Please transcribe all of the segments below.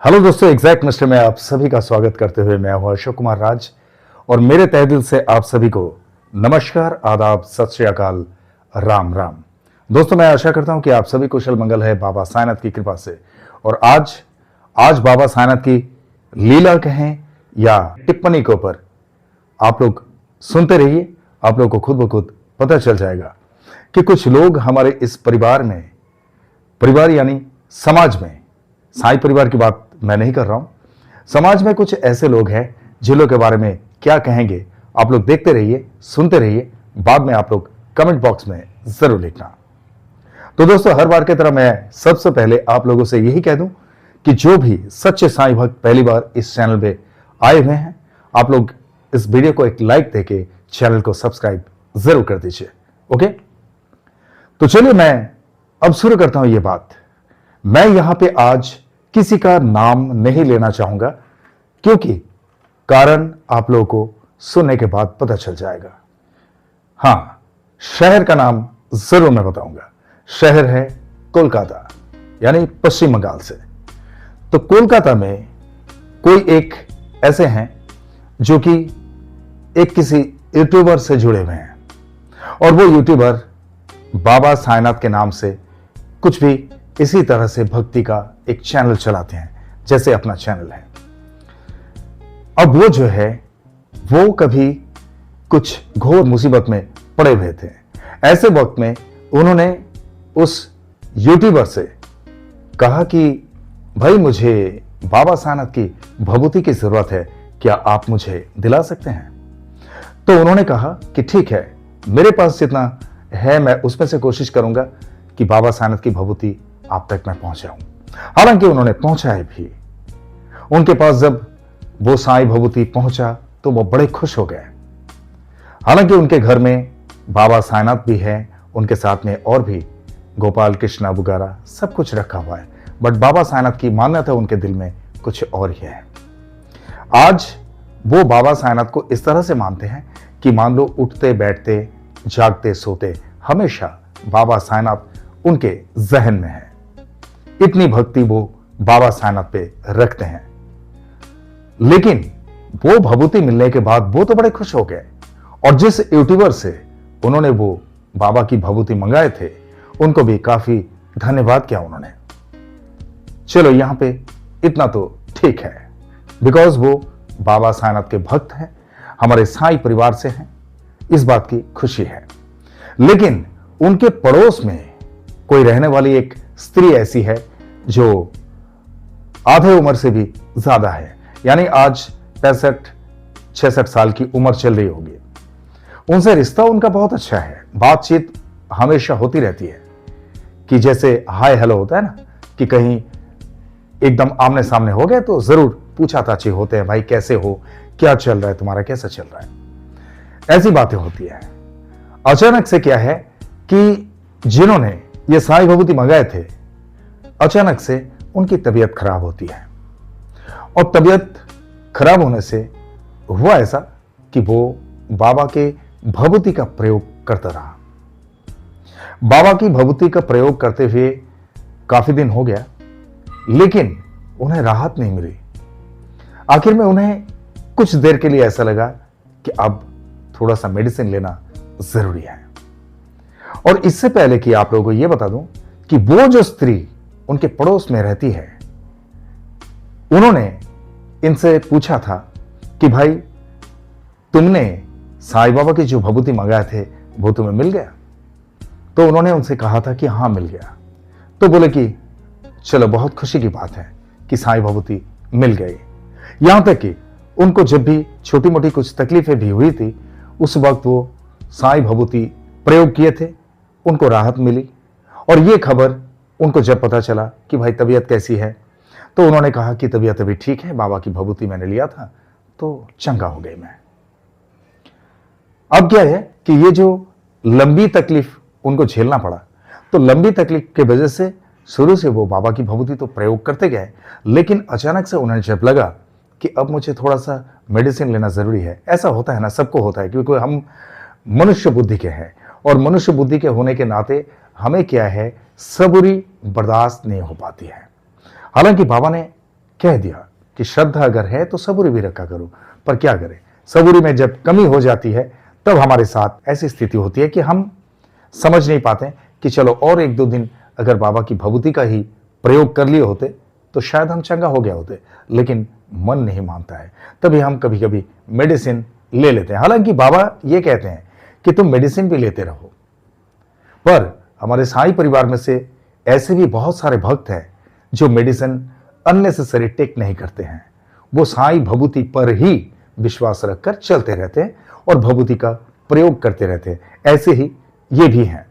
Hello दोस्तों, exact mister में आप सभी का स्वागत करते हुए मैं हूं अशोक कुमार राज और मेरे तहे दिल से आप सभी को नमस्कार, आदाब, सत श्री अकाल, राम राम। दोस्तों, मैं आशा करता हूं कि आप सभी कुशल मंगल है बाबा साईनाथ की कृपा से। और आज बाबा साईनाथ की लीला कहें या टिप्पणी के ऊपर आप लोग सुनते रहिए। आप लोग को खुद ब खुद पता चल जाएगा कि कुछ लोग हमारे इस परिवार यानी समाज में, साईं परिवार की बात मैं नहीं कर रहा हूं, समाज में कुछ ऐसे लोग हैं जिन लोगों के बारे में क्या कहेंगे। आप लोग देखते रहिए, सुनते रहिए, बाद में आप लोग कमेंट बॉक्स में जरूर लिखना। तो दोस्तों, हर बार की तरह मैं सबसे पहले आप लोगों से यही कह दूं कि जो भी सच्चे साईं भक्त पहली बार इस चैनल पे आए हुए हैं, आप लोग इस वीडियो को एक लाइक देके चैनल को सब्सक्राइब जरूर कर दीजिए। ओके, तो चलिए मैं अब शुरू करता हूं ये बात। मैं यहां पे आज किसी का नाम नहीं लेना चाहूंगा क्योंकि कारण आप लोगों को सुनने के बाद पता चल जाएगा। हां, शहर का नाम जरूर मैं बताऊंगा। शहर है कोलकाता, यानी पश्चिम बंगाल से। तो कोलकाता में कोई एक ऐसे हैं जो कि एक किसी यूट्यूबर से जुड़े हुए हैं और वो यूट्यूबर बाबा साईनाथ के नाम से कुछ भी इसी तरह से भक्ति का एक चैनल चलाते हैं, जैसे अपना चैनल है। अब वो जो है वो कभी कुछ घोर मुसीबत में पड़े हुए थे। ऐसे वक्त में उन्होंने उस यूट्यूबर से कहा कि भाई, मुझे बाबा साईनाथ की भभूति की जरूरत है, क्या आप मुझे दिला सकते हैं? तो उन्होंने कहा कि ठीक है, मेरे पास जितना है मैं उसमें से कोशिश करूंगा कि बाबा साईनाथ की भभूति आप तक मैं पहुंचाऊं। हालांकि उन्होंने पहुंचाए भी। उनके पास जब वो साईं भभूति पहुंचा तो वो बड़े खुश हो गए। हालांकि उनके घर में बाबा साईनाथ भी है, उनके साथ में और भी गोपाल कृष्णा वगैरह सब कुछ रखा हुआ है, बट बाबा साईनाथ की मान्यता उनके दिल में कुछ और ही है। आज वो बाबा साईनाथ को इस तरह से मानते हैं कि मान लो उठते बैठते जागते सोते हमेशा बाबा साईनाथ उनके जहन में है। इतनी भक्ति वो बाबा साईनाथ पे रखते हैं। लेकिन वो भभूति मिलने के बाद वो तो बड़े खुश हो गए और जिस यूट्यूबर से उन्होंने वो बाबा की भभूति मंगाए थे उनको भी काफी धन्यवाद किया उन्होंने। चलो यहां पे इतना तो ठीक है, बिकॉज वो बाबा साईनाथ के भक्त हैं, हमारे साईं परिवार से हैं, इस बात की खुशी है। लेकिन उनके पड़ोस में कोई रहने वाली एक स्त्री ऐसी है जो आधे उम्र से भी ज्यादा है, यानी आज 65-66 साल की उम्र चल रही होगी। उनसे रिश्ता उनका बहुत अच्छा है, बातचीत हमेशा होती रहती है कि जैसे हाय हेलो होता है ना, कि कहीं एकदम आमने सामने हो गए तो जरूर पूछा-ताछी होते हैं, भाई कैसे हो, क्या चल रहा है तुम्हारा, कैसा चल रहा है, ऐसी बातें होती है। अचानक से क्या है कि जिन्होंने ये साईं भभूति मंगाए थे, अचानक से उनकी तबीयत खराब होती है और तबीयत खराब होने से हुआ ऐसा कि वो बाबा के भभूति का प्रयोग करता रहा। बाबा की भभूति का प्रयोग करते हुए काफी दिन हो गया, लेकिन उन्हें राहत नहीं मिली। आखिर में उन्हें कुछ देर के लिए ऐसा लगा कि अब थोड़ा सा मेडिसिन लेना जरूरी है। और इससे पहले कि आप लोगों को यह बता दूं कि वो जो स्त्री उनके पड़ोस में रहती है, उन्होंने इनसे पूछा था कि भाई, तुमने साईं बाबा की जो भभूति मंगाए थे वो तुम्हें मिल गया? तो उन्होंने उनसे कहा था कि हाँ, मिल गया। तो बोले कि चलो, बहुत खुशी की बात है कि साईं भभूति मिल गई। यहां तक कि उनको जब भी छोटी मोटी कुछ तकलीफें भी हुई थी, उस वक्त वो साईं भभूति प्रयोग किए थे, उनको राहत मिली। और ये खबर उनको जब पता चला कि भाई तबीयत कैसी है, तो उन्होंने कहा कि तबीयत अभी ठीक है, बाबा की भभूति मैंने लिया था तो चंगा हो गई मैं। अब क्या है कि ये जो लंबी तकलीफ उनको झेलना पड़ा, तो लंबी तकलीफ की वजह से शुरू से वो बाबा की भभूति तो प्रयोग करते गए, लेकिन अचानक से उन्हें जब लगा कि अब मुझे थोड़ा सा मेडिसिन लेना जरूरी है। ऐसा होता है ना, सबको होता है, क्योंकि हम मनुष्य बुद्धि के हैं और मनुष्य बुद्धि के होने के नाते हमें क्या है, सबूरी बर्दाश्त नहीं हो पाती है। हालांकि बाबा ने कह दिया कि श्रद्धा अगर है तो सबूरी भी रखा करो, पर क्या करें, सबूरी में जब कमी हो जाती है तब हमारे साथ ऐसी स्थिति होती है कि हम समझ नहीं पाते कि चलो और 1-2 दिन अगर बाबा की भभूति का ही प्रयोग कर लिए होते तो शायद हम चंगा हो गया होते, लेकिन मन नहीं मानता है, तभी हम कभी कभी मेडिसिन ले लेते हैं। हालांकि बाबा ये कहते हैं कि तुम मेडिसिन भी लेते रहो, पर हमारे साईं परिवार में से ऐसे भी बहुत सारे भक्त हैं जो मेडिसिन अननेसेसरी टेक नहीं करते हैं। वो साईं भभूति पर ही विश्वास रखकर चलते रहते हैं और भभूति का प्रयोग करते रहते हैं। ऐसे ही ये भी हैं।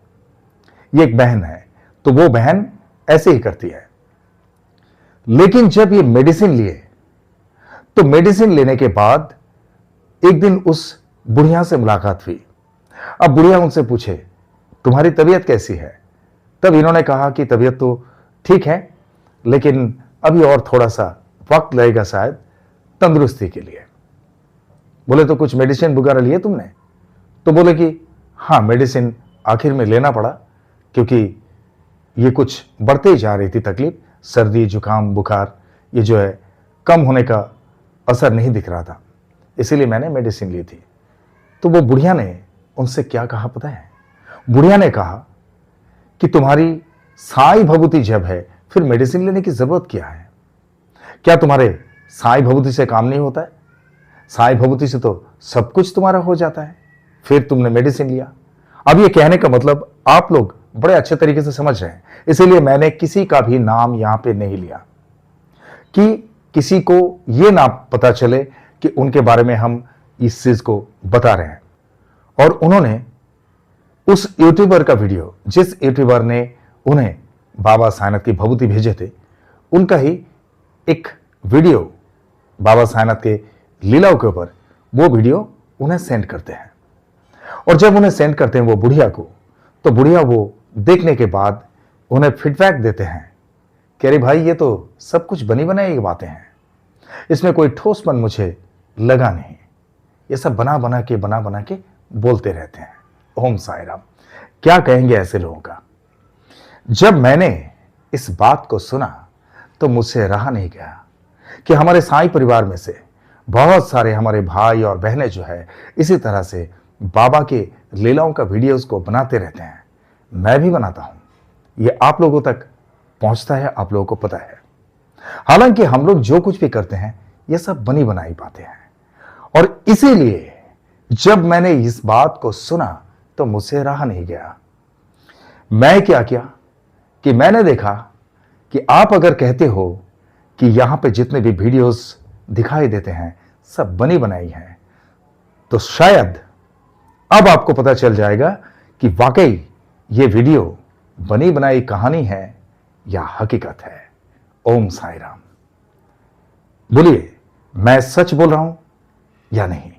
ये एक बहन है, तो वो बहन ऐसे ही करती है। लेकिन जब ये मेडिसिन लिए तो मेडिसिन लेने के बाद एक दिन उस बुढ़िया से मुलाकात हुई। अब बुढ़िया उनसे पूछे, तुम्हारी तबीयत कैसी है? तब इन्होंने कहा कि तबीयत तो ठीक है, लेकिन अभी और थोड़ा सा वक्त लगेगा शायद तंदुरुस्ती के लिए। बोले तो कुछ मेडिसिन वगैरह लिए तुमने? तो बोले कि हाँ, मेडिसिन आखिर में लेना पड़ा क्योंकि ये कुछ बढ़ते ही जा रही थी तकलीफ, सर्दी जुकाम बुखार ये जो है कम होने का असर नहीं दिख रहा था, इसीलिए मैंने मेडिसिन ली थी। तो वो बुढ़िया ने उनसे क्या कहा पता है? बुढ़िया ने कहा कि तुम्हारी साईं भभूति जब है फिर मेडिसिन लेने की जरूरत क्या है? क्या तुम्हारे साईं भभूति से काम नहीं होता है? साईं भभूति से तो सब कुछ तुम्हारा हो जाता है, फिर तुमने मेडिसिन लिया। अब ये कहने का मतलब आप लोग बड़े अच्छे तरीके से समझ रहे हैं, इसीलिए मैंने किसी का भी नाम यहां पे नहीं लिया कि किसी को यह ना पता चले कि उनके बारे में हम इस चीज को बता रहे हैं। और उन्होंने उस यूट्यूबर का वीडियो, जिस यूट्यूबर ने उन्हें बाबा साईनाथ की भभूति भेजे थे, उनका ही एक वीडियो बाबा साईनाथ के लीलाओं के ऊपर वो वीडियो उन्हें सेंड करते हैं। और जब उन्हें सेंड करते हैं वो बुढ़िया को, तो बुढ़िया वो देखने के बाद उन्हें फीडबैक देते हैं कि अरे भाई, ये तो सब कुछ बनी बनाई बातें हैं, इसमें कोई ठोसपन मुझे लगा नहीं, ये सब बना बना के बोलते रहते हैं। ओम साईं राम। क्या कहेंगे ऐसे लोगों का? जब मैंने इस बात को सुना तो मुझसे रहा नहीं गया कि हमारे साईं परिवार में से बहुत सारे हमारे भाई और बहनें जो है इसी तरह से बाबा के लीलाओं का वीडियोस को बनाते रहते हैं। मैं भी बनाता हूं, ये आप लोगों तक पहुंचता है, आप लोगों को पता है। हालांकि हम लोग जो कुछ भी करते हैं ये सब बनी बनाई बातें हैं, और इसीलिए जब मैंने इस बात को सुना तो मुझसे रहा नहीं गया। मैं क्या किया कि मैंने देखा कि आप अगर कहते हो कि यहां पे जितने भी वीडियोस दिखाई देते हैं सब बनी बनाई हैं, तो शायद अब आपको पता चल जाएगा कि वाकई ये वीडियो बनी बनाई कहानी है या हकीकत है। ओम साईं राम। बोलिए, मैं सच बोल रहा हूं या नहीं?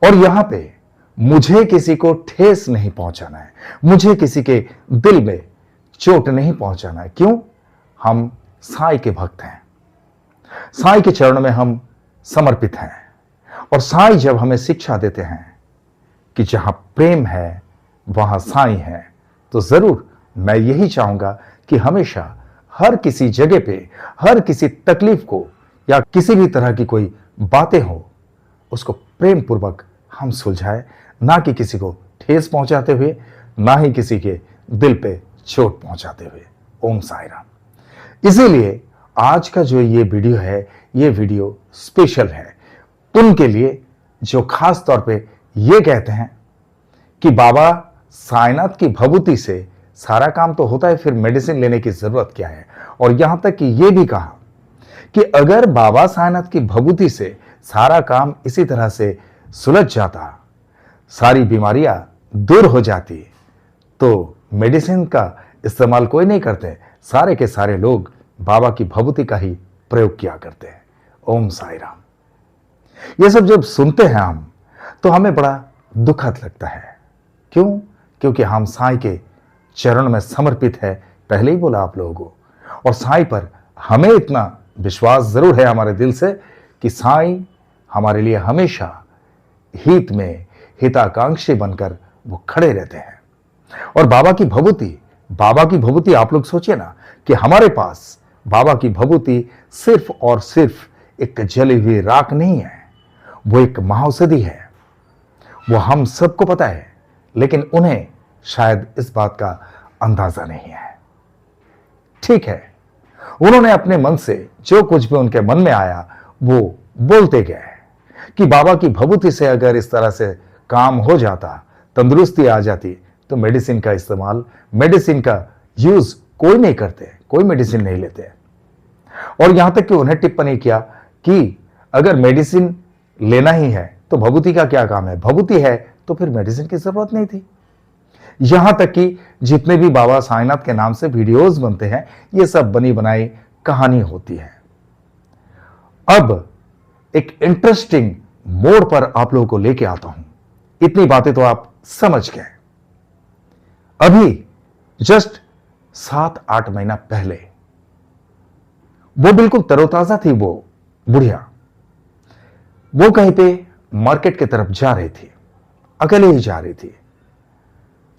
और यहां पे मुझे किसी को ठेस नहीं पहुंचाना है, मुझे किसी के दिल में चोट नहीं पहुंचाना है। क्यों? हम साईं के भक्त हैं, साईं के चरणों में हम समर्पित हैं। और साईं जब हमें शिक्षा देते हैं कि जहां प्रेम है वहां साईं है, तो जरूर मैं यही चाहूंगा कि हमेशा हर किसी जगह पे हर किसी तकलीफ को या किसी भी तरह की कोई बातें हो उसको प्रेम पूर्वक हम सुलझाएं, ना कि किसी को ठेस पहुंचाते हुए, ना ही किसी के दिल पे चोट पहुंचाते हुए। ओम साईं राम। इसीलिए आज का जो ये वीडियो है, ये वीडियो स्पेशल है उनके लिए जो खास तौर पे ये कहते हैं कि बाबा साईनाथ की भभूति से सारा काम तो होता है, फिर मेडिसिन लेने की जरूरत क्या है। और यहां तक कि ये भी कहा कि अगर बाबा साईनाथ की भभूति से सारा काम इसी तरह से सुलझ जाता, सारी बीमारियां दूर हो जाती, तो मेडिसिन का इस्तेमाल कोई नहीं करते, सारे के सारे लोग बाबा की भभूति का ही प्रयोग किया करते हैं। ओम साईं राम। ये सब जब सुनते हैं हम तो हमें बड़ा दुखद लगता है। क्यों? क्योंकि हम साईं के चरण में समर्पित है, पहले ही बोला आप लोगों को। और साईं पर हमें इतना विश्वास जरूर है हमारे दिल से कि साईं हमारे लिए हमेशा हित में हिताकांक्षी बनकर वो खड़े रहते हैं। और बाबा की भभूति आप लोग सोचिए ना कि हमारे पास बाबा की भभूति सिर्फ और सिर्फ एक जली हुई राख नहीं है, वो एक महाऔषधि है। वो हम सबको पता है, लेकिन उन्हें शायद इस बात का अंदाजा नहीं है। ठीक है, उन्होंने अपने मन से जो कुछ भी उनके मन में आया वो बोलते गए कि बाबा की भभूति से अगर इस तरह से काम हो जाता, तंदुरुस्ती आ जाती, तो मेडिसिन का इस्तेमाल, मेडिसिन का यूज कोई नहीं करते, कोई मेडिसिन नहीं लेते। और यहां तक कि उन्हें टिप्पणी किया कि अगर मेडिसिन लेना ही है तो भभूति का क्या काम है, भभूति है तो फिर मेडिसिन की जरूरत नहीं थी। यहां तक कि जितने भी बाबा साईनाथ के नाम से वीडियोस बनते हैं, ये सब बनी बनाई कहानी होती है। अब एक इंटरेस्टिंग मोड़ पर आप लोगों को लेके आता हूं। इतनी बातें तो आप समझ गए। अभी जस्ट 7-8 महीना पहले वो बिल्कुल तरोताजा थी। वो बुढ़िया वो कहीं पे मार्केट की तरफ जा रही थी, अकेले ही जा रही थी,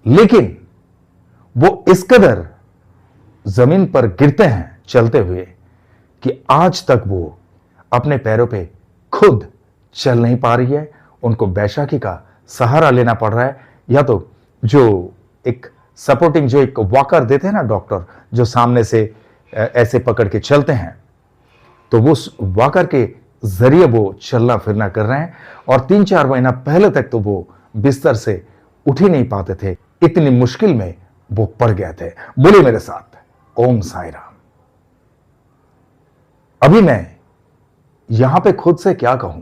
लेकिन वो इस कदर जमीन पर गिरते हैं चलते हुए कि आज तक वो अपने पैरों पे खुद चल नहीं पा रही है। उनको बैसाखी का सहारा लेना पड़ रहा है, या तो जो एक सपोर्टिंग, जो एक वॉकर देते हैं ना डॉक्टर, जो सामने से ऐसे पकड़ के चलते हैं, तो वो वॉकर के जरिए वो चलना फिरना कर रहे हैं। और 3-4 महीना पहले तक तो वो बिस्तर से उठ ही नहीं पाते थे, इतनी मुश्किल में वो पड़ गए थे। बोले मेरे साथ, ओम साई राम। अभी मैं यहां पे खुद से क्या कहूं,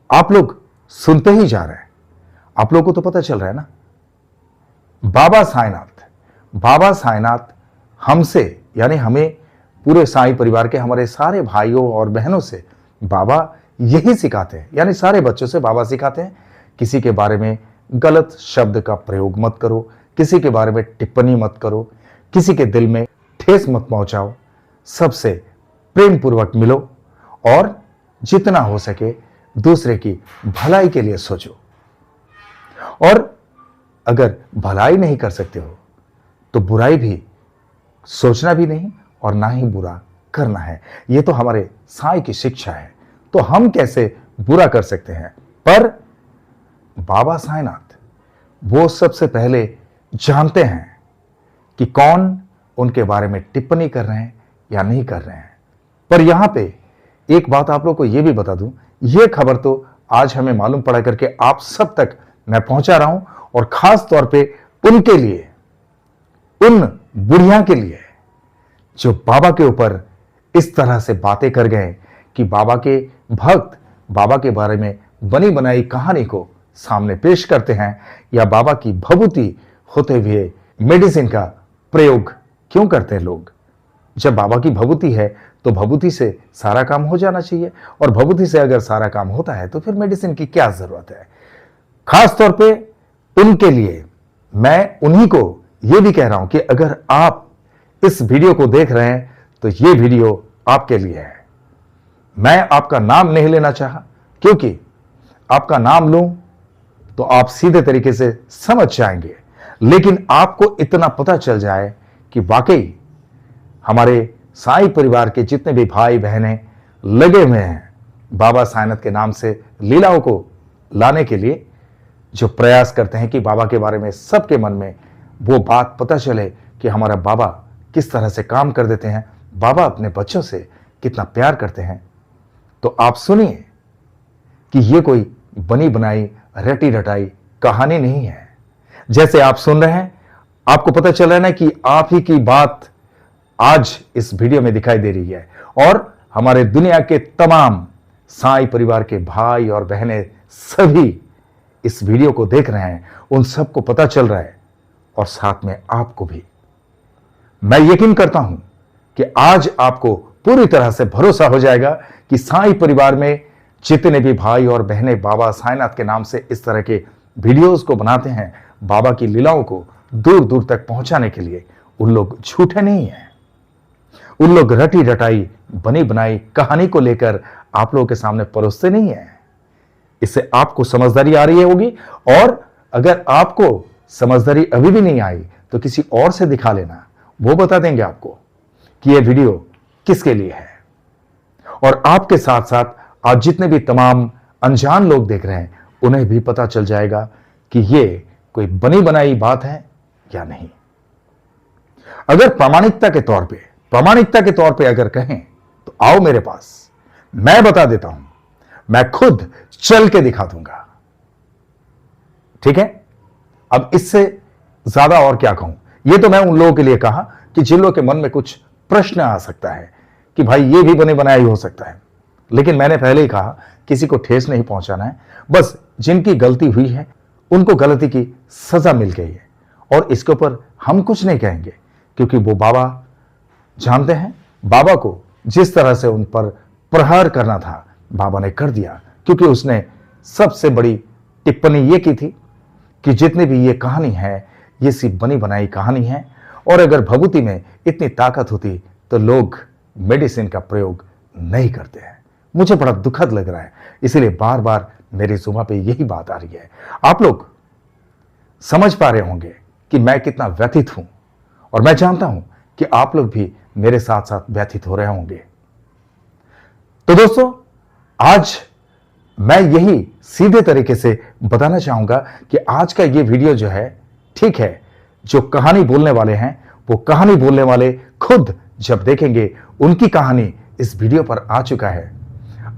आप लोग सुनते ही जा रहे हैं, आप लोगों को तो पता चल रहा है ना। बाबा साईनाथ हमसे, यानी हमें, पूरे साईं परिवार के हमारे सारे भाइयों और बहनों से बाबा यही सिखाते हैं, यानी सारे बच्चों से बाबा सिखाते हैं, किसी के बारे में गलत शब्द का प्रयोग मत करो, किसी के बारे में टिप्पणी मत करो, किसी के दिल में ठेस मत पहुंचाओ, सबसे प्रेम पूर्वक मिलो और जितना हो सके दूसरे की भलाई के लिए सोचो। और अगर भलाई नहीं कर सकते हो तो बुराई भी सोचना भी नहीं और ना ही बुरा करना है। ये तो हमारे साईं की शिक्षा है, तो हम कैसे बुरा कर सकते हैं। पर बाबा साईनाथ वो सबसे पहले जानते हैं कि कौन उनके बारे में टिप्पणी कर रहे हैं या नहीं कर रहे हैं। पर यहां पे एक बात आप लोग को यह भी बता दूं, यह खबर तो आज हमें मालूम पड़ा करके आप सब तक मैं पहुंचा रहा हूं, और खास तौर पे उनके लिए, उन बुढ़िया के लिए जो बाबा के ऊपर इस तरह से बातें कर गए कि बाबा के भक्त बाबा के बारे में बनी बनाई कहानी को सामने पेश करते हैं, या बाबा की भभूति होते हुए मेडिसिन का प्रयोग क्यों करते हैं लोग। जब बाबा की भभूति है तो भभूति से सारा काम हो जाना चाहिए, और भभूति से अगर सारा काम होता है तो फिर मेडिसिन की क्या जरूरत है। खास तौर पे उनके लिए मैं उन्हीं को यह भी कह रहा हूं कि अगर आप इस वीडियो को देख रहे हैं तो यह वीडियो आपके लिए है। मैं आपका नाम नहीं लेना चाहा, क्योंकि आपका नाम लूं तो आप सीधे तरीके से समझ जाएंगे, लेकिन आपको इतना पता चल जाए कि वाकई हमारे साईं परिवार के जितने भी भाई बहनें लगे हुए हैं बाबा साईनाथ के नाम से लीलाओं को लाने के लिए, जो प्रयास करते हैं कि बाबा के बारे में सबके मन में वो बात पता चले कि हमारा बाबा किस तरह से काम कर देते हैं, बाबा अपने बच्चों से कितना प्यार करते हैं। तो आप सुनिए कि ये कोई बनी बनाई रटी रटाई कहानी नहीं है। जैसे आप सुन रहे हैं, आपको पता चल रहा है ना कि आप ही की बात आज इस वीडियो में दिखाई दे रही है, और हमारे दुनिया के तमाम साईं परिवार के भाई और बहनें सभी इस वीडियो को देख रहे हैं, उन सबको पता चल रहा है, और साथ में आपको भी। मैं यकीन करता हूं कि आज आपको पूरी तरह से भरोसा हो जाएगा कि साईं परिवार में जितने भी भाई और बहनें बाबा साईनाथ के नाम से इस तरह के वीडियोस को बनाते हैं, बाबा की लीलाओं को दूर दूर तक पहुंचाने के लिए, उन लोग झूठे नहीं हैं। उन लोग रटी रटाई बनी बनाई कहानी को लेकर आप लोगों के सामने परोसते नहीं है। इससे आपको समझदारी आ रही होगी, और अगर आपको समझदारी अभी भी नहीं आई तो किसी और से दिखा लेना, वो बता देंगे आपको। कि यह वीडियो किसके लिए है। और आपके साथ साथ आज जितने भी तमाम अनजान लोग देख रहे हैं उन्हें भी पता चल जाएगा कि यह कोई बनी बनाई बात है या नहीं। अगर प्रामाणिकता के तौर पे अगर कहें तो आओ मेरे पास, मैं बता देता हूं, मैं खुद चल के दिखा दूंगा। ठीक है, अब इससे ज्यादा और क्या कहूं। यह तो मैं उन लोगों के लिए कहा कि जिन लोगों के मन में कुछ प्रश्न आ सकता है कि भाई ये भी बने बनाया ही हो सकता है, लेकिन मैंने पहले ही कहा किसी को ठेस नहीं पहुंचाना है। बस जिनकी गलती हुई है उनको गलती की सजा मिल गई है और इसके ऊपर हम कुछ नहीं कहेंगे, क्योंकि वो बाबा जानते हैं। बाबा को जिस तरह से उन पर प्रहार करना था बाबा ने कर दिया, क्योंकि उसने सबसे बड़ी टिप्पणी ये की थी कि जितनी भी ये कहानी है ये सिर्फ बनी बनाई कहानी है, और अगर भभूति में इतनी ताकत होती तो लोग मेडिसिन का प्रयोग नहीं करते हैं। मुझे बड़ा दुखद लग रहा है, इसीलिए बार बार मेरी जुबान पे यही बात आ रही है। आप लोग समझ पा रहे होंगे कि मैं कितना व्यथित हूं, और मैं जानता हूं कि आप लोग भी मेरे साथ साथ व्यथित हो रहे होंगे। तो दोस्तों, आज मैं यही सीधे तरीके से बताना चाहूंगा कि आज का ये वीडियो जो है, ठीक है, जो कहानी बोलने वाले हैं वो कहानी बोलने वाले खुद जब देखेंगे उनकी कहानी इस वीडियो पर आ चुका है।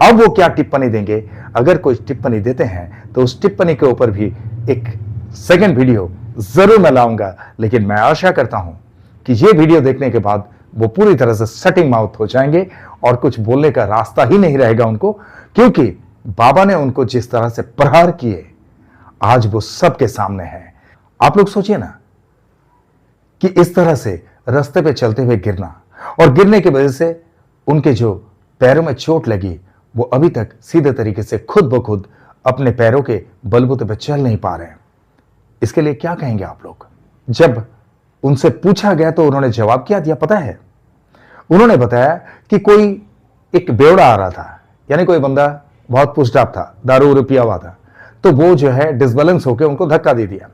अब वो क्या टिप्पणी देंगे, अगर कोई टिप्पणी देते हैं तो उस टिप्पणी के ऊपर भी एक सेकंड वीडियो जरूर मैं लाऊंगा। लेकिन मैं आशा करता हूं कि ये वीडियो देखने के बाद वो पूरी तरह से शटिंग माउथ हो जाएंगे और कुछ बोलने का रास्ता ही नहीं रहेगा उनको, क्योंकि बाबा ने उनको जिस तरह से प्रहार किए आज वो सबके सामने है। आप लोग सोचिए ना कि इस तरह से रास्ते पे चलते हुए गिरना, और गिरने की वजह से उनके जो पैरों में चोट लगी वो अभी तक सीधे तरीके से खुद ब खुद अपने पैरों के बलबूते पे चल नहीं पा रहे हैं। इसके लिए क्या कहेंगे आप लोग। जब उनसे पूछा गया तो उन्होंने जवाब क्या दिया पता है। उन्होंने बताया कि कोई एक बेवड़ा आ रहा था, यानी कोई बंदा बहुत पुष्टाप था, दारू उरू पिया हुआ था, तो वो जो है डिसबैलेंस होकर उनको धक्का दे दिया,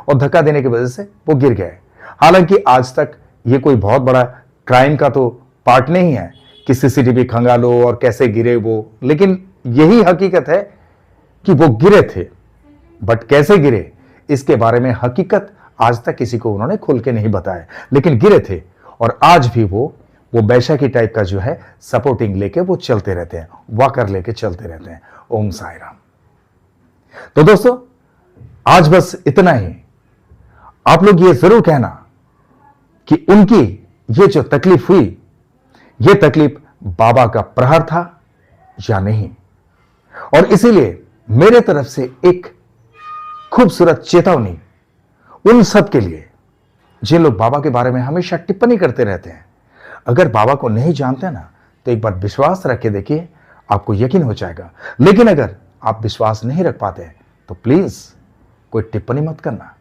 और धक्का देने की वजह से वो गिर गए। हालांकि आज तक ये कोई बहुत बड़ा क्राइम का तो पार्ट नहीं है कि सीसीटीवी खंगालो और कैसे गिरे वो, लेकिन यही हकीकत है कि वो गिरे थे। बट कैसे गिरे इसके बारे में हकीकत आज तक किसी को उन्होंने खुल के नहीं बताया, लेकिन गिरे थे। और आज भी वो बैशाखी टाइप का जो है सपोर्टिंग लेके वो चलते रहते हैं, वॉकर लेके चलते रहते हैं। ओम साई राम। तो दोस्तों, आज बस इतना ही। आप लोग ये जरूर कहना कि उनकी ये जो तकलीफ हुई, ये तकलीफ बाबा का प्रहार था या नहीं। और इसीलिए मेरे तरफ से एक खूबसूरत चेतावनी उन सब के लिए जिन लोग बाबा के बारे में हमेशा टिप्पणी करते रहते हैं। अगर बाबा को नहीं जानते ना तो एक बार विश्वास रख के देखिए, आपको यकीन हो जाएगा। लेकिन अगर आप विश्वास नहीं रख पाते तो प्लीज कोई टिप्पणी मत करना।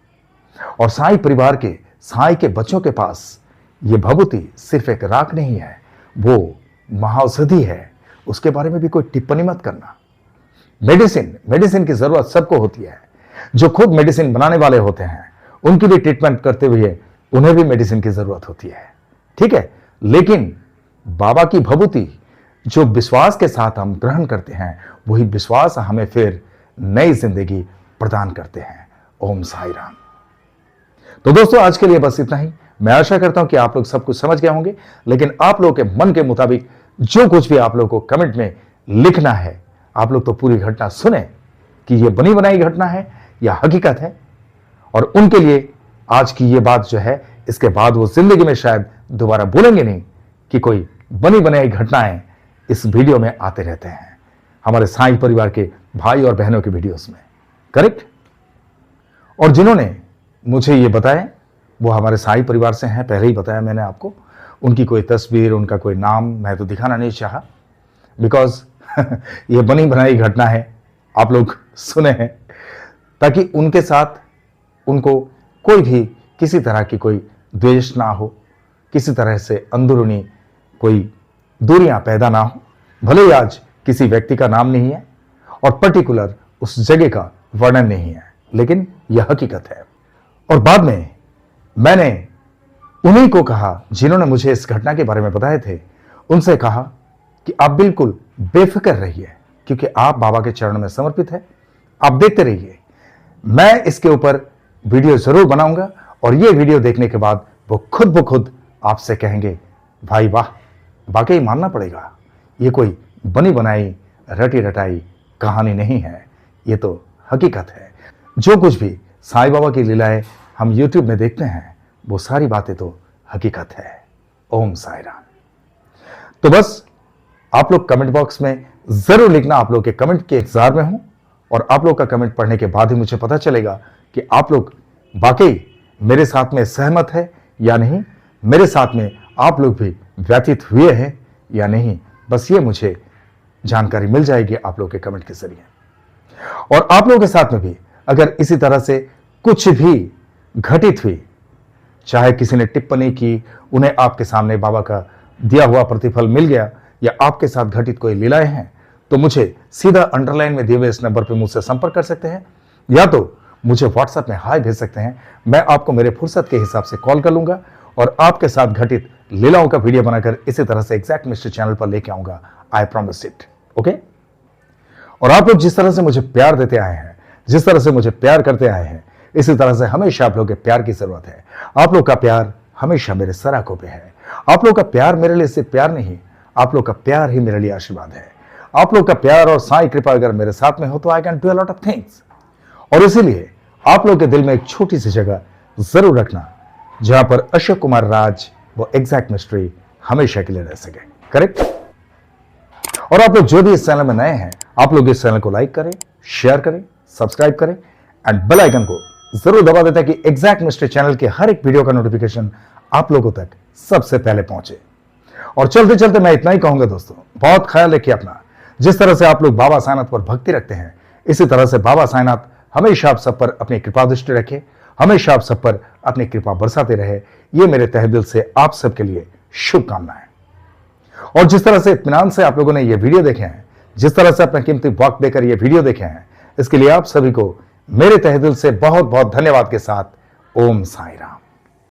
और साईं परिवार के, साईं के बच्चों के पास ये भभूति सिर्फ एक राख नहीं है, वो महाऔषधि है। उसके बारे में भी कोई टिप्पणी मत करना। मेडिसिन की जरूरत सबको होती है। जो खुद मेडिसिन बनाने वाले होते हैं उनकी भी ट्रीटमेंट करते हुए उन्हें भी मेडिसिन की जरूरत होती है, ठीक है। लेकिन बाबा की भभूति जो विश्वास के साथ हम ग्रहण करते हैं, वही विश्वास हमें फिर नई जिंदगी प्रदान करते हैं। ओम साई राम। तो दोस्तों, आज के लिए बस इतना ही। मैं आशा करता हूं कि आप लोग सब कुछ समझ गए होंगे, लेकिन आप लोगों के मन के मुताबिक जो कुछ भी आप लोगों को कमेंट में लिखना है, आप लोग तो पूरी घटना सुने कि यह बनी बनाई घटना है या हकीकत है। और उनके लिए आज की यह बात जो है, इसके बाद वो जिंदगी में शायद दोबारा बोलेंगे नहीं कि कोई बनी बनाई घटनाएं इस वीडियो में आते रहते हैं, हमारे साईं परिवार के भाई और बहनों के वीडियोस में, करेक्ट। और जिन्होंने मुझे ये बताया वो हमारे साईं परिवार से हैं, पहले ही बताया मैंने आपको। उनकी कोई तस्वीर, उनका कोई नाम मैं तो दिखाना नहीं चाहा, बिकॉज ये बनी बनाई घटना है, आप लोग सुने हैं, ताकि उनके साथ उनको कोई भी किसी तरह की कोई द्वेष ना हो, किसी तरह से अंदरूनी कोई दूरियां पैदा ना हो। भले ही आज किसी व्यक्ति का नाम नहीं है और पर्टिकुलर उस जगह का वर्णन नहीं है, लेकिन यह हकीकत है। और बाद में मैंने उन्हीं को कहा जिन्होंने मुझे इस घटना के बारे में बताए थे। उनसे कहा कि आप बिल्कुल बेफिक्र रहिए क्योंकि आप बाबा के चरणों में समर्पित है। आप देखते रहिए, मैं इसके ऊपर वीडियो जरूर बनाऊंगा और ये वीडियो देखने के बाद वो खुद ब खुद आपसे कहेंगे, भाई वाह, वाकई मानना पड़ेगा, ये कोई बनी बनाई रटी रटाई कहानी नहीं है, ये तो हकीकत है। जो कुछ भी साईं बाबा की लीलाएं हम YouTube में देखते हैं वो सारी बातें तो हकीकत है। ओम साई राम। तो बस आप लोग कमेंट बॉक्स में जरूर लिखना, आप लोग के कमेंट के इंतजार में हूं और आप लोग का कमेंट पढ़ने के बाद ही मुझे पता चलेगा कि आप लोग वाकई मेरे साथ में सहमत है या नहीं, मेरे साथ में आप लोग भी व्यतीत हुए हैं या नहीं। बस ये मुझे जानकारी मिल जाएगी आप लोग के कमेंट के जरिए। और आप लोगों के साथ में भी अगर इसी तरह से कुछ भी घटित हुई, चाहे किसी ने टिप्पणी की, उन्हें आपके सामने बाबा का दिया हुआ प्रतिफल मिल गया, या आपके साथ घटित कोई लीलाएं हैं, तो मुझे सीधा अंडरलाइन में दिए हुए इस नंबर पर मुझसे संपर्क कर सकते हैं या तो मुझे व्हाट्सएप में हाय भेज सकते हैं। मैं आपको मेरे फुर्सत के हिसाब से कॉल कर लूंगा और आपके साथ घटित लीलाओं का वीडियो बनाकर इसी तरह से एग्जैक्ट मिस्ट्री चैनल पर लेके आऊंगा। I promise it. ओके। और आप लोग जिस तरह से मुझे प्यार देते आए हैं, जिस तरह से मुझे प्यार करते आए हैं, इसी तरह से हमेशा आप लोग के प्यार की जरूरत है। आप लोग का प्यार हमेशा मेरे सराखों पे है। आप लोग का प्यार मेरे लिए सिर्फ प्यार नहीं, आप लोग का प्यार ही मेरे लिए आशीर्वाद है। आप लोग का प्यार और साईं कृपा अगर मेरे साथ में हो तो I can do a lot of things. और इसीलिए आप लोग के दिल में एक छोटी सी जगह जरूर रखना जहां पर अशोक कुमार राज वो एग्जैक्ट मिस्ट्री हमेशा के लिए रह सके। करेक्ट। और आप लोग जो भी इस चैनल में नए हैं, आप लोग इस चैनल को लाइक करें, शेयर करें, सब्सक्राइब करें एंड बेल आइकन को जरूर दबा दें ताकि एग्जैक्ट मिस्ट्री चैनल के हर एक वीडियो का नोटिफिकेशन आप लोगों तक सबसे पहले पहुंचे। और चलते चलते मैं इतना ही कहूंगा दोस्तों, बहुत ख्याल रखिए अपना। जिस तरह से आप लोग बाबा साईनाथ पर भक्ति रखते हैं, इसी तरह से बाबा साईनाथ हमेशा आप सब पर अपनी कृपा दृष्टि रखे, हमेशा आप सब पर अपनी कृपा बरसाते रहे। ये मेरे तहे दिल से आप सबके लिए शुभकामनाएं। और जिस तरह से इत्मीनान से आप लोगों ने ये वीडियो देखे हैं, जिस तरह से अपना कीमती वक्त देकर ये वीडियो देखे हैं, इसके लिए आप सभी को मेरे तहे दिल से बहुत बहुत धन्यवाद के साथ ओम साई राम।